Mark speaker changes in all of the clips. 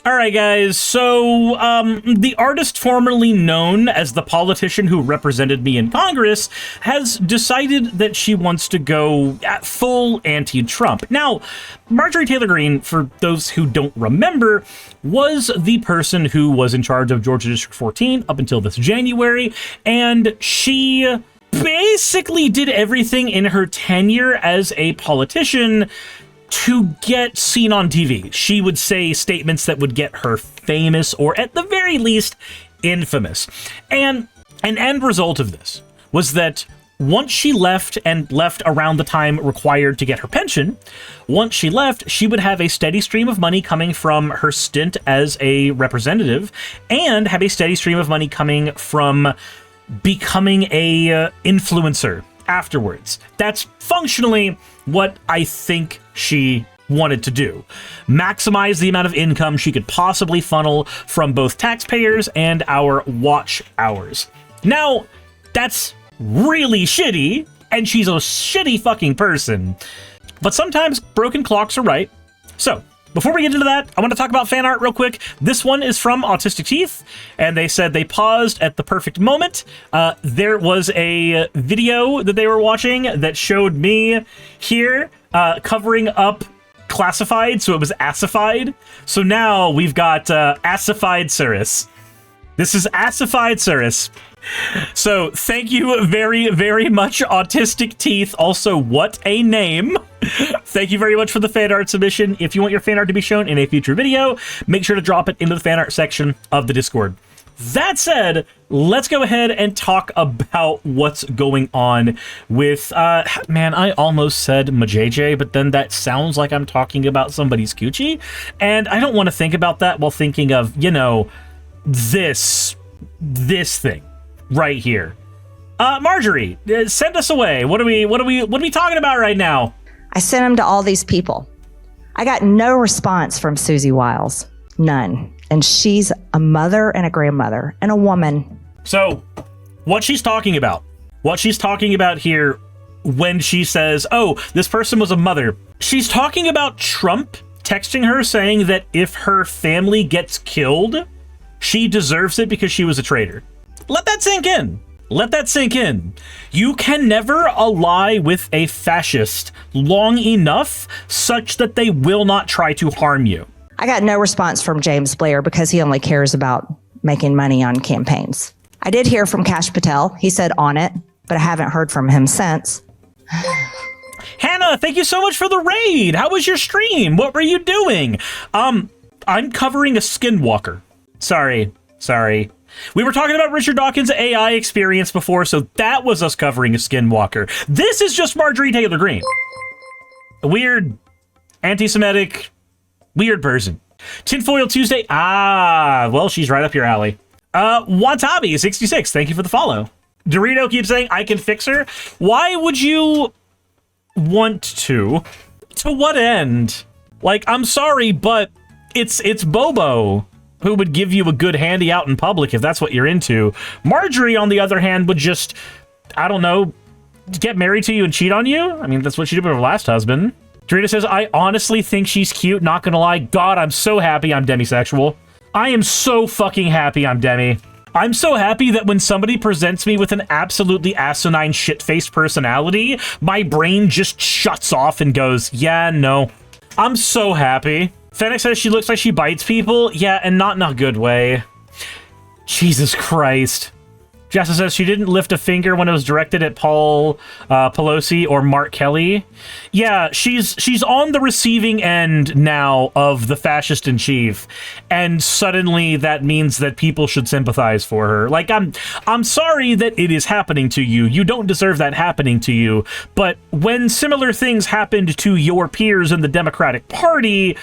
Speaker 1: All right, guys. So, the artist formerly known as the politician who represented me in Congress has decided that she wants to go at full anti-Trump. Now, Marjorie Taylor Greene, for those who don't remember, was the person who was in charge of Georgia District 14 up until this January, and she basically did everything in her tenure as a politician to get seen on TV. She would say statements that would get her famous, or at the very least, infamous. And an end result of this was that once she left, and left around the time required to get her pension, once she left, she would have a steady stream of money coming from her stint as a representative, and have a steady stream of money coming from becoming a influencer afterwards. That's functionally what I think she wanted to do. Maximize the amount of income she could possibly funnel from both taxpayers and our watch hours. Now, that's really shitty, and she's a shitty fucking person. But sometimes broken clocks are right. So, before we get into that, I want to talk about fan art real quick. This one is from Autistic Teeth, and they said they paused at the perfect moment. There was a video that they were watching that showed me here covering up classified, so it was assified. So now we've got assified Suris. This is assified Suris. So thank you very, very much, Autistic Teeth. Also, what a name. Thank you very much for the fan art submission. If you want your fan art to be shown in a future video, make sure to drop it into the fan art section of the Discord. That said, let's go ahead and talk about what's going on with, man, I almost said majayjay, but then that sounds like I'm talking about somebody's coochie, and I don't want to think about that while thinking of, you know, this thing right here. Marjorie, send us away. What are we talking about right now?
Speaker 2: I sent them to all these people. I got no response from Susie Wiles. None. And she's a mother and a grandmother and a woman.
Speaker 1: So, what she's talking about here when she says, oh, this person was a mother, she's talking about Trump texting her saying that if her family gets killed, she deserves it because she was a traitor. Let that sink in. Let that sink in. You can never ally with a fascist long enough such that they will not try to harm you.
Speaker 2: I got no response from James Blair because he only cares about making money on campaigns. I did hear from Kash Patel. He said on it, but I haven't heard from him since.
Speaker 1: Hannah, thank you so much for the raid. How was your stream? What were you doing? I'm covering a skinwalker. Sorry. We were talking about Richard Dawkins' AI experience before, so that was us covering a skinwalker. This is just Marjorie Taylor Greene. A weird, anti-Semitic, weird person. Tinfoil Tuesday. Ah, well, she's right up your alley. Watabi66, thank you for the follow. Dorito keeps saying, I can fix her. Why would you want to? To what end? Like, I'm sorry, but it's Bobo who would give you a good handy out in public if that's what you're into. Marjorie, on the other hand, would just, I don't know, get married to you and cheat on you? I mean, that's what she did with her last husband. Dorita says, I honestly think she's cute, not gonna lie. God, I'm so happy I'm demisexual. I am so fucking happy I'm demi. I'm so happy that when somebody presents me with an absolutely asinine shit-faced personality, my brain just shuts off and goes, yeah, no. I'm so happy. Fennec says she looks like she bites people. Yeah, and not in a good way. Jesus Christ. Jessa says she didn't lift a finger when it was directed at Paul Pelosi or Mark Kelly. Yeah, she's on the receiving end now of the fascist in chief, and suddenly that means that people should sympathize for her. Like, I'm sorry that it is happening to you. You don't deserve that happening to you. But when similar things happened to your peers in the Democratic Party,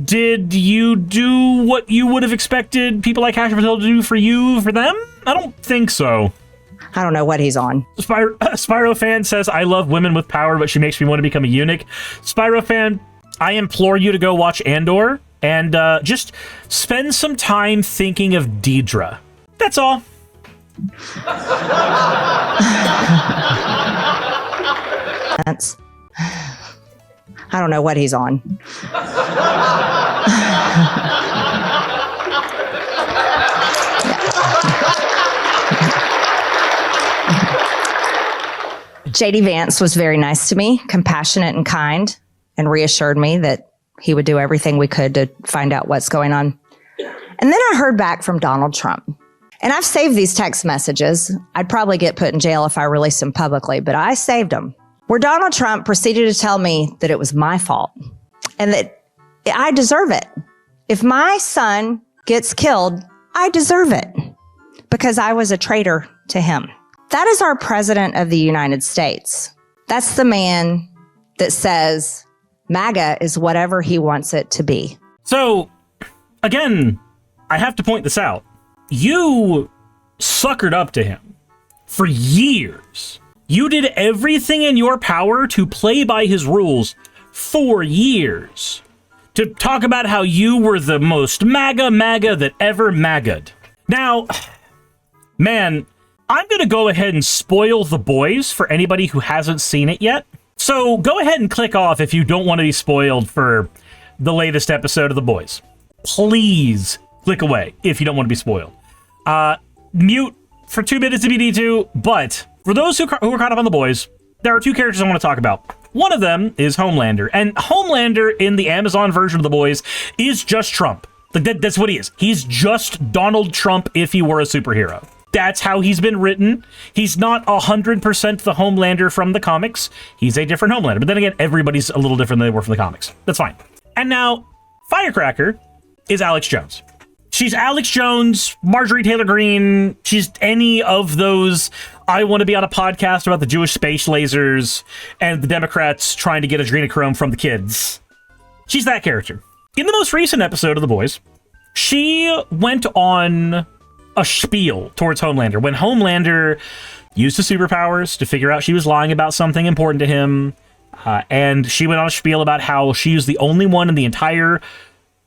Speaker 1: did you do what you would have expected people like Kash Patel to do for you, for them? I don't think so.
Speaker 2: I don't know what he's on.
Speaker 1: Spyro-fan says, I love women with power, but she makes me want to become a eunuch. Spyro-fan, I implore you to go watch Andor and just spend some time thinking of Deidre. That's all.
Speaker 2: I don't know what he's on. JD Vance was very nice to me, compassionate and kind, and reassured me that he would do everything we could to find out what's going on. And then I heard back from Donald Trump. And I've saved these text messages. I'd probably get put in jail if I released them publicly, but I saved them. Where Donald Trump proceeded to tell me that it was my fault and that I deserve it. If my son gets killed, I deserve it because I was a traitor to him. That is our president of the United States. That's the man that says MAGA is whatever he wants it to be.
Speaker 1: So, again, I have to point this out. You suckered up to him for years. You did everything in your power to play by his rules for years. To talk about how you were the most MAGA that ever MAGA'd. Now, man, I'm going to go ahead and spoil The Boys for anybody who hasn't seen it yet. So go ahead and click off if you don't want to be spoiled for the latest episode of The Boys. Please click away if you don't want to be spoiled. Mute for 2 minutes if you need to, but for those who are caught up on The Boys, there are 2 characters I want to talk about. One of them is Homelander, and Homelander in the Amazon version of The Boys is just Trump. Like that's what he is. He's just Donald Trump if he were a superhero. That's how he's been written. He's not 100% the Homelander from the comics. He's a different Homelander. But then again, everybody's a little different than they were from the comics. That's fine. And now, Firecracker is Alex Jones. She's Alex Jones, Marjorie Taylor Greene. She's any of those. I want to be on a podcast about the Jewish space lasers and the Democrats trying to get adrenochrome from the kids. She's that character. In the most recent episode of The Boys, she went on a spiel towards Homelander when Homelander used his superpowers to figure out she was lying about something important to him. And she went on a spiel about how she is the only one in the entire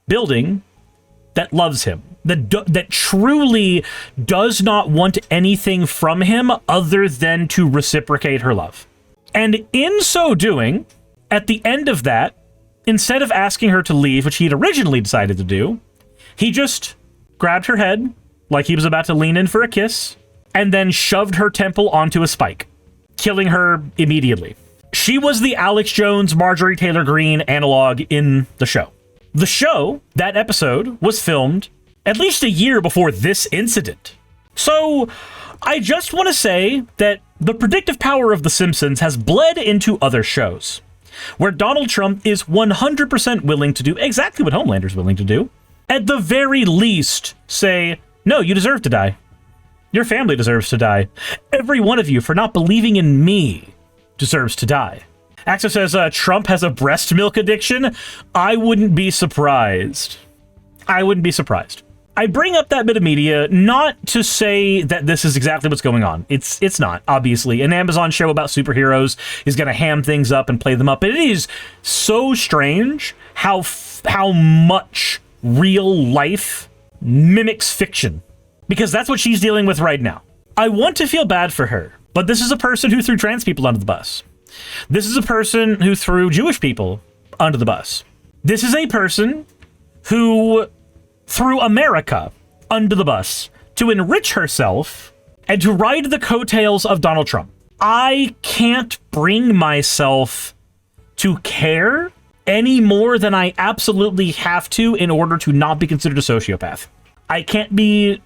Speaker 1: building that loves him, that truly does not want anything from him other than to reciprocate her love. And in so doing, at the end of that, instead of asking her to leave, which he had originally decided to do, he just grabbed her head like he was about to lean in for a kiss, and then shoved her temple onto a spike, killing her immediately. She was the Alex Jones, Marjorie Taylor Greene analog in the show. The show, that episode, was filmed at least a year before this incident. So, I just want to say that the predictive power of The Simpsons has bled into other shows, where Donald Trump is 100% willing to do exactly what Homelander's willing to do. At the very least, say, no, you deserve to die. Your family deserves to die. Every one of you, for not believing in me, deserves to die. Axel says, Trump has a breast milk addiction. I wouldn't be surprised. I wouldn't be surprised. I bring up that bit of media not to say that this is exactly what's going on. It's not, obviously. An Amazon show about superheroes is going to ham things up and play them up. It is so strange how much real life mimics fiction. Because that's what she's dealing with right now. I want to feel bad for her, but this is a person who threw trans people under the bus. This is a person who threw Jewish people under the bus. This is a person who threw America under the bus to enrich herself and to ride the coattails of Donald Trump. I can't bring myself to care any more than I absolutely have to in order to not be considered a sociopath. I can't be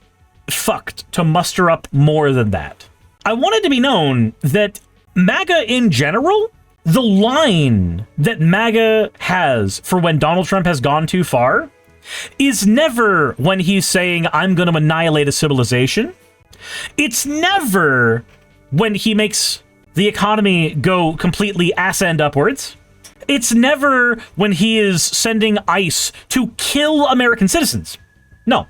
Speaker 1: fucked to muster up more than that. I want it to be known that MAGA in general, the line that MAGA has for when Donald Trump has gone too far is never when he's saying, I'm going to annihilate a civilization. It's never when he makes the economy go completely ass end upwards. It's never when he is sending ICE to kill American citizens. No.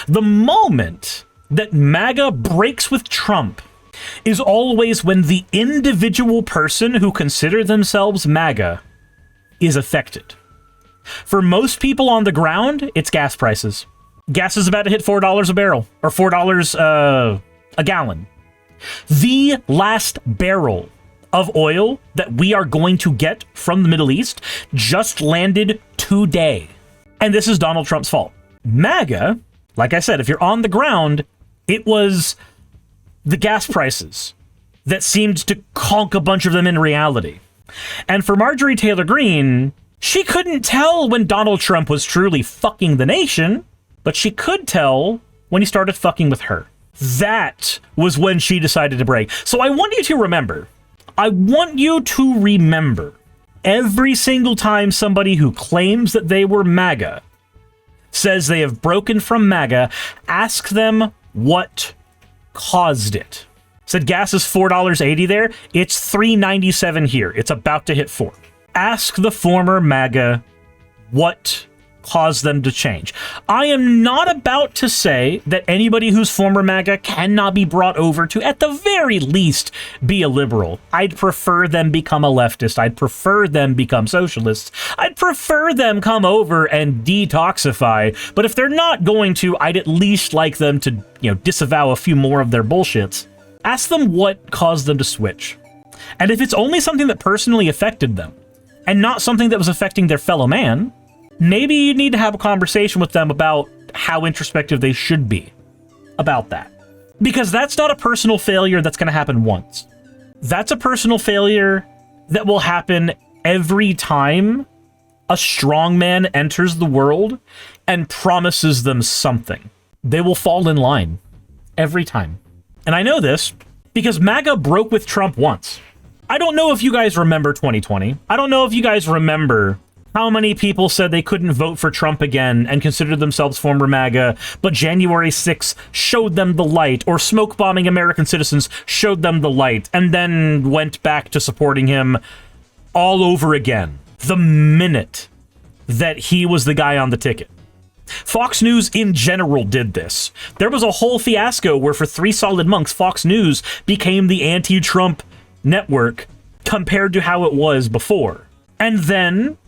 Speaker 1: The moment that MAGA breaks with Trump is always when the individual person who consider themselves MAGA is affected. For most people on the ground, it's gas prices. Gas is about to hit $4 a barrel, or $4 a gallon. The last barrel of oil that we are going to get from the Middle East just landed today. And this is Donald Trump's fault. MAGA, like I said, if you're on the ground, it was the gas prices that seemed to conk a bunch of them in reality. And for Marjorie Taylor Greene, she couldn't tell when Donald Trump was truly fucking the nation, but she could tell when he started fucking with her. That was when she decided to break. So I want you to remember, every single time somebody who claims that they were MAGA says they have broken from MAGA, ask them what caused it. Said gas is $4.80 there. It's $3.97 here. It's about to hit $4. Ask the former MAGA what caused them to change. I am not about to say that anybody who's former MAGA cannot be brought over to, at the very least, be a liberal. I'd prefer them become a leftist. I'd prefer them become socialists. I'd prefer them come over and detoxify. But if they're not going to, I'd at least like them to, disavow a few more of their bullshits. Ask them what caused them to switch. And if it's only something that personally affected them, and not something that was affecting their fellow man, maybe you need to have a conversation with them about how introspective they should be about that. Because that's not a personal failure that's going to happen once. That's a personal failure that will happen every time a strong man enters the world and promises them something. They will fall in line every time. And I know this because MAGA broke with Trump once. I don't know if you guys remember 2020. I don't know if you guys remember how many people said they couldn't vote for Trump again and considered themselves former MAGA, but January 6th showed them the light, or smoke bombing American citizens showed them the light, and then went back to supporting him all over again the minute that he was the guy on the ticket. Fox News in general did this. There was a whole fiasco where for 3 solid months, Fox News became the anti-Trump network compared to how it was before. And then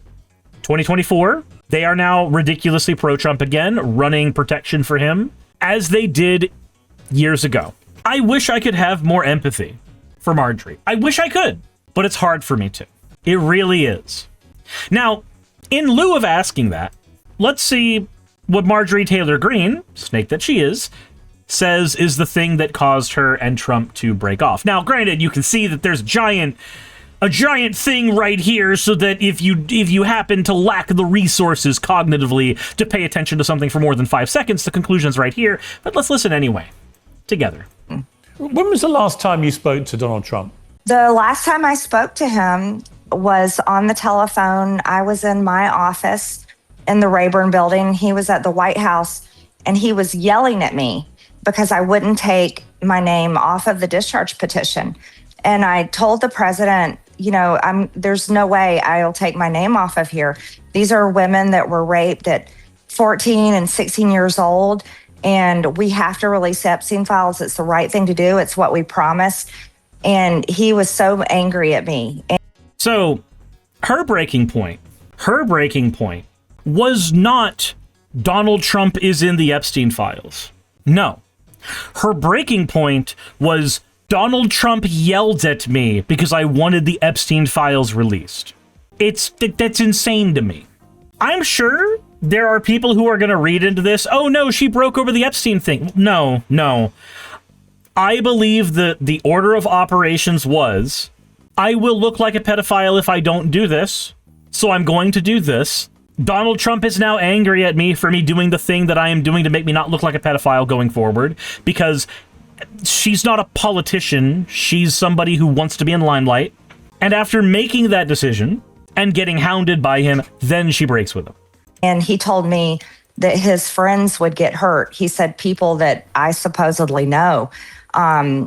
Speaker 1: 2024, they are now ridiculously pro-Trump again, running protection for him, as they did years ago. I wish I could have more empathy for Marjorie. I wish I could, but it's hard for me to. It really is. Now, in lieu of asking that, let's see what Marjorie Taylor Greene, snake that she is, says is the thing that caused her and Trump to break off. Now, granted, you can see that there's a giant thing right here, so that if you happen to lack the resources cognitively to pay attention to something for more than 5 seconds, the conclusion's right here. But let's listen anyway, together.
Speaker 3: When was the last time you spoke to Donald Trump?
Speaker 2: The last time I spoke to him was on the telephone. I was in my office in the Rayburn building. He was at the White House, and he was yelling at me because I wouldn't take my name off of the discharge petition. And I told the president, there's no way I'll take my name off of here. These are women that were raped at 14 and 16 years old, and we have to release Epstein files. It's the right thing to do. It's what we promised. And he was so angry at me.
Speaker 1: So her breaking point was not Donald Trump is in the Epstein files. No. Her breaking point was Donald Trump yelled at me because I wanted the Epstein files released. That's insane to me. I'm sure there are people who are going to read into this, oh no, she broke over the Epstein thing. No. I believe that the order of operations was, I will look like a pedophile if I don't do this, so I'm going to do this. Donald Trump is now angry at me for me doing the thing that I am doing to make me not look like a pedophile going forward, because she's not a politician. She's somebody who wants to be in limelight. And after making that decision and getting hounded by him, then she breaks with him.
Speaker 2: And he told me that his friends would get hurt. He said people that I supposedly know.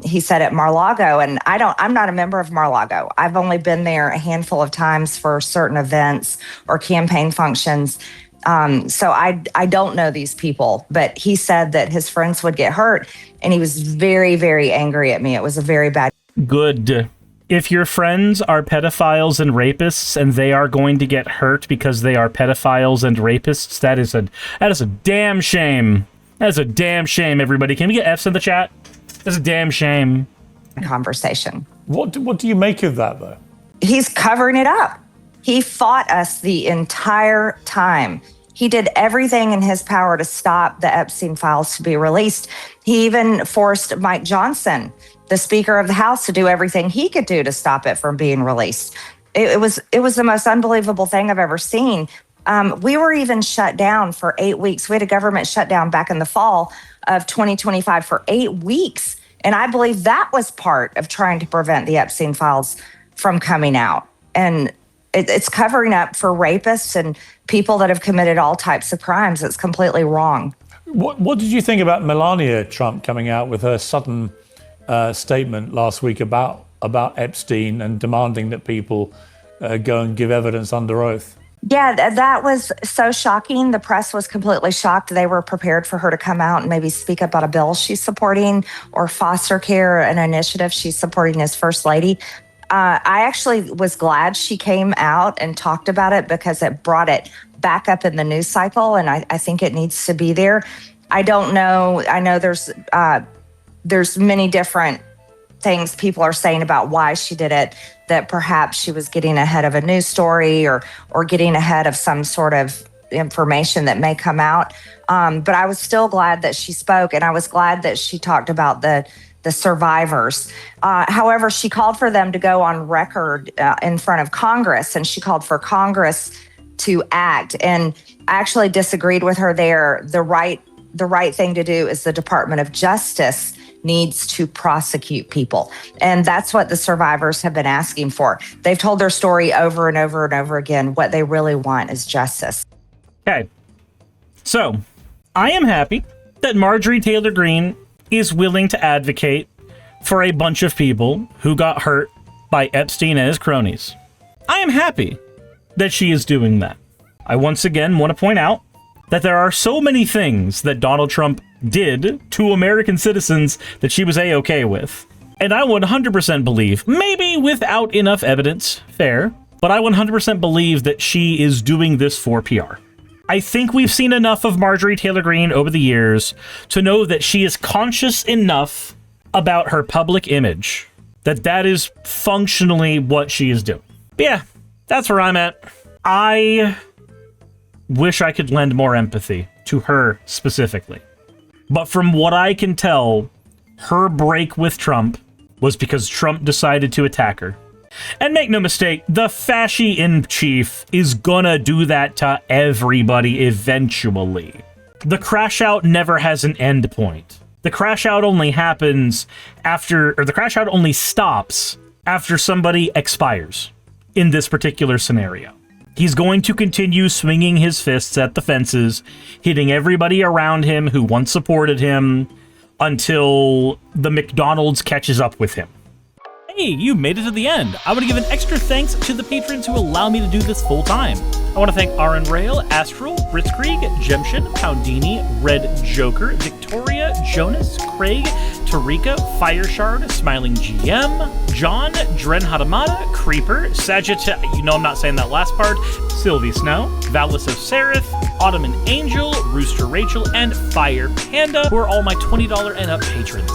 Speaker 2: He said at Mar-a-Lago, and I'm not a member of Mar-a-Lago. I've only been there a handful of times for certain events or campaign functions. So I don't know these people, but he said that his friends would get hurt, and he was very, very angry at me. It was a very bad.
Speaker 1: Good. If your friends are pedophiles and rapists and they are going to get hurt because they are pedophiles and rapists, that is a damn shame. That is a damn shame, everybody. Can we get F's in the chat? That's a damn shame.
Speaker 2: Conversation.
Speaker 3: What do you make of that, though?
Speaker 2: He's covering it up. He fought us the entire time. He did everything in his power to stop the Epstein files to be released. He even forced Mike Johnson, the Speaker of the House to do everything he could do to stop it from being released. It was the most unbelievable thing I've ever seen. We were even shut down for 8 weeks. We had a government shutdown back in the fall of 2025 for 8 weeks. And I believe that was part of trying to prevent the Epstein files from coming out. And it's covering up for rapists and people that have committed all types of crimes. It's completely wrong.
Speaker 3: What did you think about Melania Trump coming out with her sudden statement last week about Epstein and demanding that people go and give evidence under oath?
Speaker 2: Yeah, that was so shocking. The press was completely shocked. They were prepared for her to come out and maybe speak up about a bill she's supporting or foster care, an initiative she's supporting as First Lady. I actually was glad she came out and talked about it because it brought it back up in the news cycle, and I think it needs to be there. I don't know. I know there's many different things people are saying about why she did it, that perhaps she was getting ahead of a news story or getting ahead of some sort of information that may come out. But I was still glad that she spoke, and I was glad that she talked about the survivors. However, she called for them to go on record in front of Congress, and she called for Congress to act. And I actually disagreed with her there. The right thing to do is the Department of Justice needs to prosecute people. And that's what the survivors have been asking for. They've told their story over and over and over again. What they really want is justice.
Speaker 1: Okay. So, I am happy that Marjorie Taylor Greene is willing to advocate for a bunch of people who got hurt by Epstein and his cronies. I am happy that she is doing that. I once again want to point out that there are so many things that Donald Trump did to American citizens that she was A-okay with. And I 100% believe, maybe without enough evidence, fair, but I 100% believe that she is doing this for PR. I think we've seen enough of Marjorie Taylor Greene over the years to know that she is conscious enough about her public image that is functionally what she is doing. But yeah, that's where I'm at. I wish I could lend more empathy to her specifically. But from what I can tell, her break with Trump was because Trump decided to attack her. And make no mistake, the fasci-in-chief is gonna do that to everybody eventually. The crash out never has an end point. The crash out only happens the crash out only stops after somebody expires in this particular scenario. He's going to continue swinging his fists at the fences, hitting everybody around him who once supported him until the McDonald's catches up with him. Hey, you made it to the end. I want to give an extra thanks to the patrons who allow me to do this full time. I want to thank Aaron Rail, Astral, Britzkrieg, Jemshin, Poundini, Red Joker, Victoria, Jonas, Craig, Tarika, Fireshard, Smiling GM, John, Dren Hadamada, Creeper, Sagitta, you know I'm not saying that last part, Sylvie Snow, Valis of Seraph, Ottoman Angel, Rooster Rachel, and Fire Panda, who are all my $20 and up patrons.